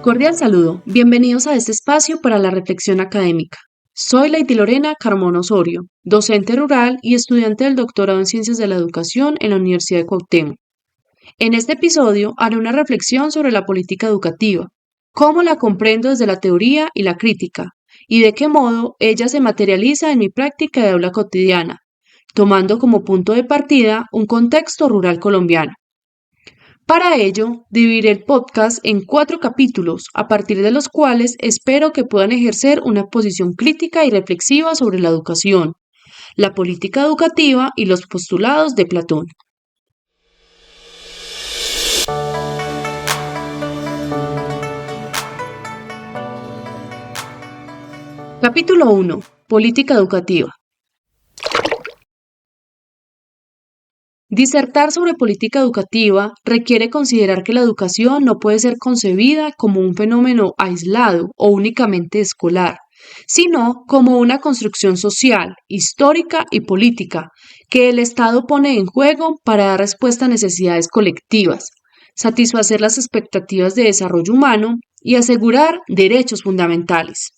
Cordial saludo, bienvenidos a este espacio para la reflexión académica. Soy Lady Lorena Carmón Osorio, docente rural y estudiante del doctorado en Ciencias de la Educación en la Universidad de Cuauhtémoc. En este episodio haré una reflexión sobre la política educativa, cómo la comprendo desde la teoría y la crítica, y de qué modo ella se materializa en mi práctica de aula cotidiana, tomando como punto de partida un contexto rural colombiano. Para ello, dividiré el podcast en 4 capítulos, a partir de los cuales espero que puedan ejercer una posición crítica y reflexiva sobre la educación, la política educativa y los postulados de Platón. Capítulo 1. Política educativa. Disertar sobre política educativa requiere considerar que la educación no puede ser concebida como un fenómeno aislado o únicamente escolar, sino como una construcción social, histórica y política que el Estado pone en juego para dar respuesta a necesidades colectivas, satisfacer las expectativas de desarrollo humano y asegurar derechos fundamentales.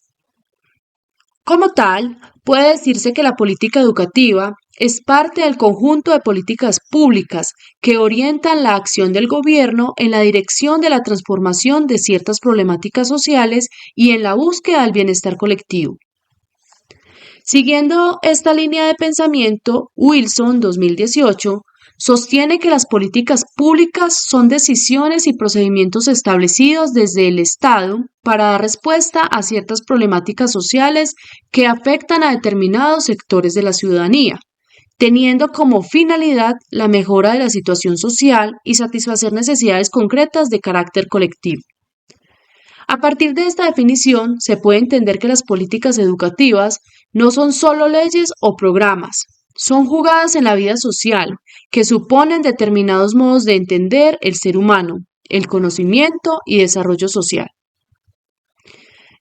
Como tal, puede decirse que la política educativa es parte del conjunto de políticas públicas que orientan la acción del gobierno en la dirección de la transformación de ciertas problemáticas sociales y en la búsqueda del bienestar colectivo. Siguiendo esta línea de pensamiento, Wilson, 2018, sostiene que las políticas públicas son decisiones y procedimientos establecidos desde el Estado para dar respuesta a ciertas problemáticas sociales que afectan a determinados sectores de la ciudadanía, teniendo como finalidad la mejora de la situación social y satisfacer necesidades concretas de carácter colectivo. A partir de esta definición, se puede entender que las políticas educativas no son solo leyes o programas, son jugadas en la vida social que suponen determinados modos de entender el ser humano, el conocimiento y desarrollo social.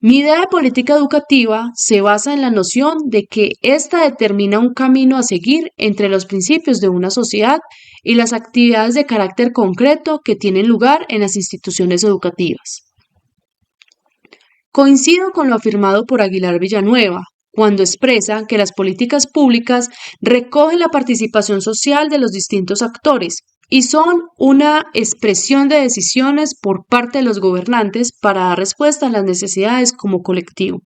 Mi idea de política educativa se basa en la noción de que ésta determina un camino a seguir entre los principios de una sociedad y las actividades de carácter concreto que tienen lugar en las instituciones educativas. Coincido con lo afirmado por Aguilar Villanueva, cuando expresa que las políticas públicas recogen la participación social de los distintos actores y son una expresión de decisiones por parte de los gobernantes para dar respuesta a las necesidades como colectivo.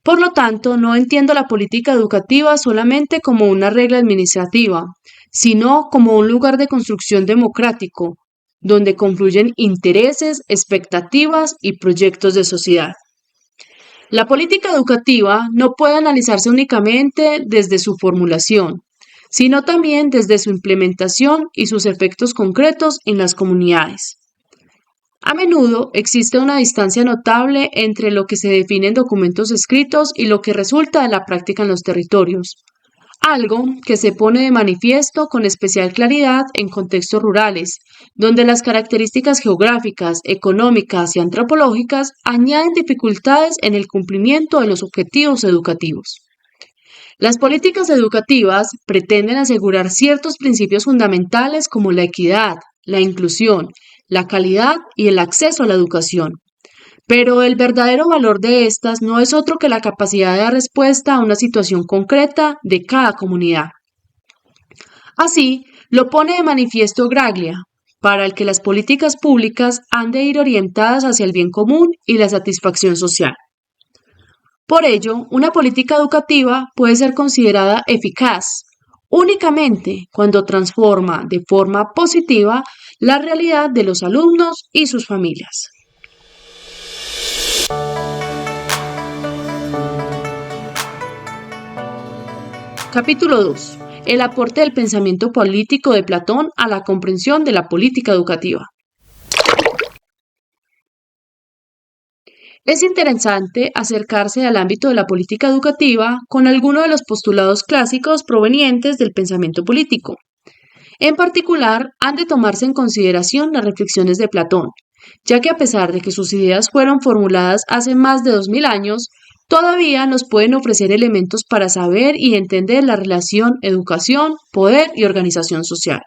Por lo tanto, no entiendo la política educativa solamente como una regla administrativa, sino como un lugar de construcción democrático, donde confluyen intereses, expectativas y proyectos de sociedad. La política educativa no puede analizarse únicamente desde su formulación, sino también desde su implementación y sus efectos concretos en las comunidades. A menudo existe una distancia notable entre lo que se define en documentos escritos y lo que resulta de la práctica en los territorios, algo que se pone de manifiesto con especial claridad en contextos rurales, donde las características geográficas, económicas y antropológicas añaden dificultades en el cumplimiento de los objetivos educativos. Las políticas educativas pretenden asegurar ciertos principios fundamentales como la equidad, la inclusión, la calidad y el acceso a la educación. Pero el verdadero valor de estas no es otro que la capacidad de dar respuesta a una situación concreta de cada comunidad. Así, lo pone de manifiesto Graglia, para el que las políticas públicas han de ir orientadas hacia el bien común y la satisfacción social. Por ello, una política educativa puede ser considerada eficaz únicamente cuando transforma de forma positiva la realidad de los alumnos y sus familias. Capítulo 2. El aporte del pensamiento político de Platón a la comprensión de la política educativa. Es interesante acercarse al ámbito de la política educativa con algunos de los postulados clásicos provenientes del pensamiento político. En particular, han de tomarse en consideración las reflexiones de Platón, ya que a pesar de que sus ideas fueron formuladas hace más de 2000 años, todavía nos pueden ofrecer elementos para saber y entender la relación educación, poder y organización social.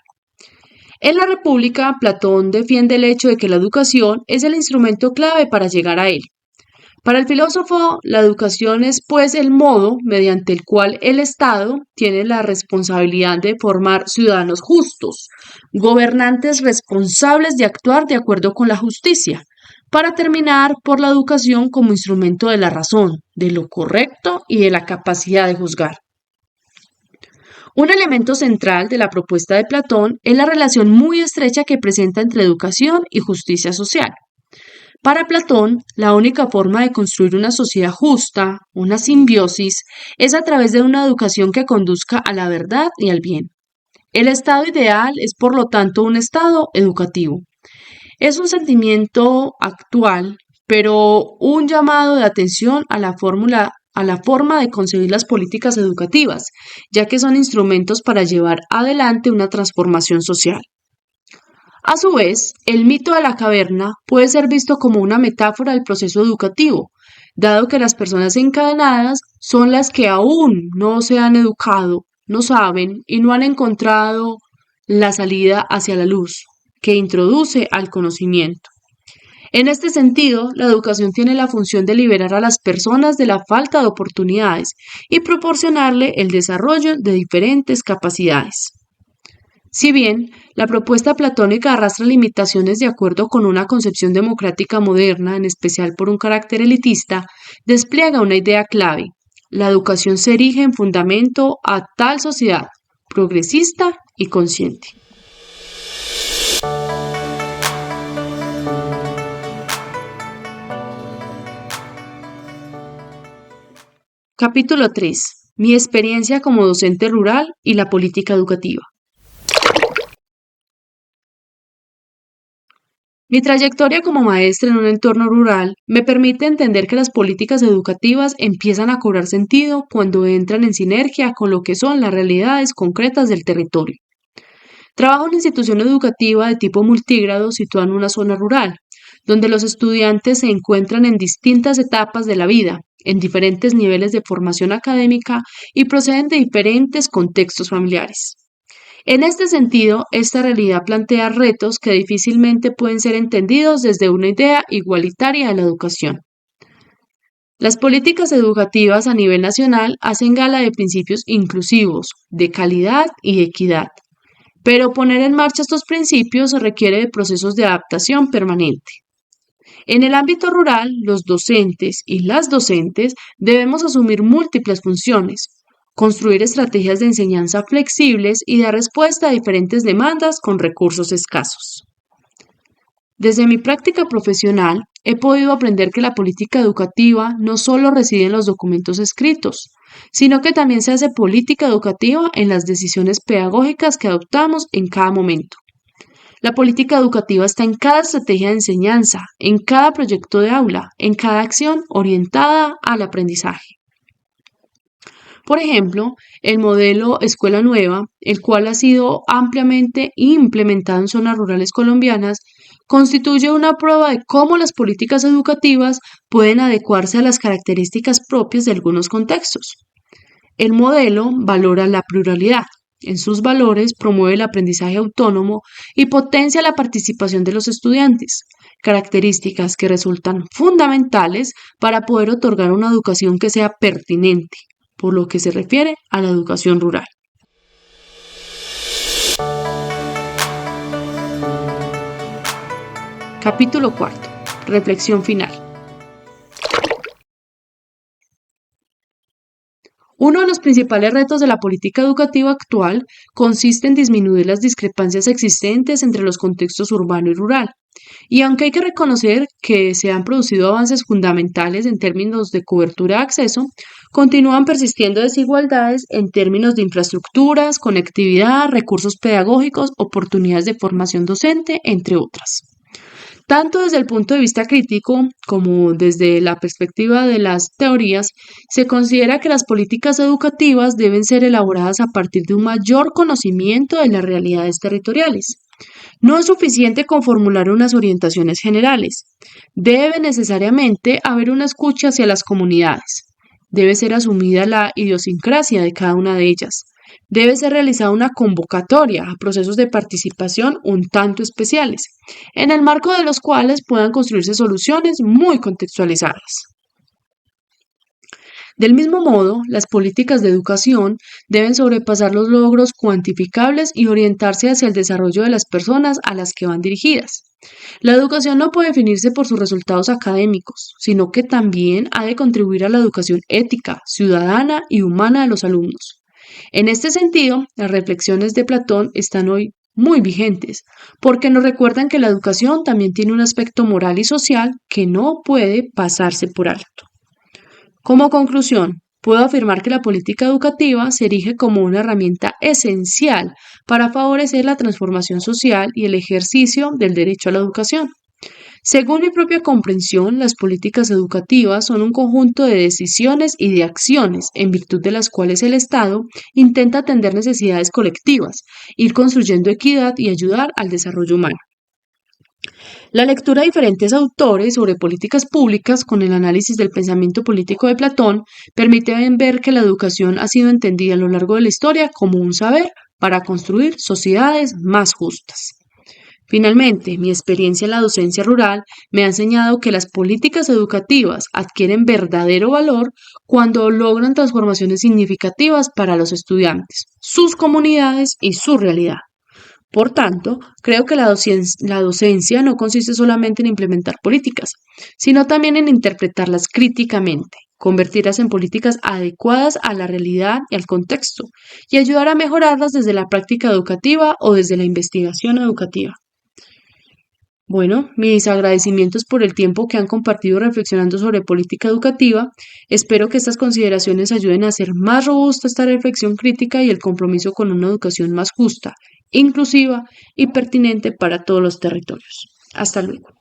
En la República, Platón defiende el hecho de que la educación es el instrumento clave para llegar a él. Para el filósofo, la educación es pues el modo mediante el cual el Estado tiene la responsabilidad de formar ciudadanos justos, gobernantes responsables de actuar de acuerdo con la justicia, para terminar por la educación como instrumento de la razón, de lo correcto y de la capacidad de juzgar. Un elemento central de la propuesta de Platón es la relación muy estrecha que presenta entre educación y justicia social. Para Platón, la única forma de construir una sociedad justa, una simbiosis, es a través de una educación que conduzca a la verdad y al bien. El estado ideal es, por lo tanto, un estado educativo. Es un sentimiento actual, pero un llamado de atención a la forma de concebir las políticas educativas, ya que son instrumentos para llevar adelante una transformación social. A su vez, el mito de la caverna puede ser visto como una metáfora del proceso educativo, dado que las personas encadenadas son las que aún no se han educado, no saben y no han encontrado la salida hacia la luz, que introduce al conocimiento. En este sentido, la educación tiene la función de liberar a las personas de la falta de oportunidades y proporcionarle el desarrollo de diferentes capacidades. Si bien la propuesta platónica arrastra limitaciones de acuerdo con una concepción democrática moderna, en especial por un carácter elitista, despliega una idea clave. La educación se erige en fundamento a tal sociedad, progresista y consciente. Capítulo 3. Mi experiencia como docente rural y la política educativa. Mi trayectoria como maestra en un entorno rural me permite entender que las políticas educativas empiezan a cobrar sentido cuando entran en sinergia con lo que son las realidades concretas del territorio. Trabajo en una institución educativa de tipo multígrado situada en una zona rural, donde los estudiantes se encuentran en distintas etapas de la vida, en diferentes niveles de formación académica y proceden de diferentes contextos familiares. En este sentido, esta realidad plantea retos que difícilmente pueden ser entendidos desde una idea igualitaria de la educación. Las políticas educativas a nivel nacional hacen gala de principios inclusivos, de calidad y equidad, pero poner en marcha estos principios requiere de procesos de adaptación permanente. En el ámbito rural, los docentes y las docentes debemos asumir múltiples funciones, construir estrategias de enseñanza flexibles y dar respuesta a diferentes demandas con recursos escasos. Desde mi práctica profesional, he podido aprender que la política educativa no solo reside en los documentos escritos, sino que también se hace política educativa en las decisiones pedagógicas que adoptamos en cada momento. La política educativa está en cada estrategia de enseñanza, en cada proyecto de aula, en cada acción orientada al aprendizaje. Por ejemplo, el modelo Escuela Nueva, el cual ha sido ampliamente implementado en zonas rurales colombianas, constituye una prueba de cómo las políticas educativas pueden adecuarse a las características propias de algunos contextos. El modelo valora la pluralidad. En sus valores promueve el aprendizaje autónomo y potencia la participación de los estudiantes, características que resultan fundamentales para poder otorgar una educación que sea pertinente, por lo que se refiere a la educación rural. Capítulo 4. Reflexión final. Uno de los principales retos de la política educativa actual consiste en disminuir las discrepancias existentes entre los contextos urbano y rural. Y aunque hay que reconocer que se han producido avances fundamentales en términos de cobertura de acceso, continúan persistiendo desigualdades en términos de infraestructuras, conectividad, recursos pedagógicos, oportunidades de formación docente, entre otras. Tanto desde el punto de vista crítico como desde la perspectiva de las teorías, se considera que las políticas educativas deben ser elaboradas a partir de un mayor conocimiento de las realidades territoriales. No es suficiente con formular unas orientaciones generales. Debe necesariamente haber una escucha hacia las comunidades. Debe ser asumida la idiosincrasia de cada una de ellas, Debe ser realizada una convocatoria a procesos de participación un tanto especiales, en el marco de los cuales puedan construirse soluciones muy contextualizadas. Del mismo modo, las políticas de educación deben sobrepasar los logros cuantificables y orientarse hacia el desarrollo de las personas a las que van dirigidas. La educación no puede definirse por sus resultados académicos, sino que también ha de contribuir a la educación ética, ciudadana y humana de los alumnos. En este sentido, las reflexiones de Platón están hoy muy vigentes, porque nos recuerdan que la educación también tiene un aspecto moral y social que no puede pasarse por alto. Como conclusión, puedo afirmar que la política educativa se erige como una herramienta esencial para favorecer la transformación social y el ejercicio del derecho a la educación. Según mi propia comprensión, las políticas educativas son un conjunto de decisiones y de acciones en virtud de las cuales el Estado intenta atender necesidades colectivas, ir construyendo equidad y ayudar al desarrollo humano. La lectura de diferentes autores sobre políticas públicas con el análisis del pensamiento político de Platón permite ver que la educación ha sido entendida a lo largo de la historia como un saber para construir sociedades más justas. Finalmente, mi experiencia en la docencia rural me ha enseñado que las políticas educativas adquieren verdadero valor cuando logran transformaciones significativas para los estudiantes, sus comunidades y su realidad. Por tanto, creo que la docencia no consiste solamente en implementar políticas, sino también en interpretarlas críticamente, convertirlas en políticas adecuadas a la realidad y al contexto, y ayudar a mejorarlas desde la práctica educativa o desde la investigación educativa. Bueno, mis agradecimientos por el tiempo que han compartido reflexionando sobre política educativa. Espero que estas consideraciones ayuden a hacer más robusta esta reflexión crítica y el compromiso con una educación más justa, inclusiva y pertinente para todos los territorios. Hasta luego.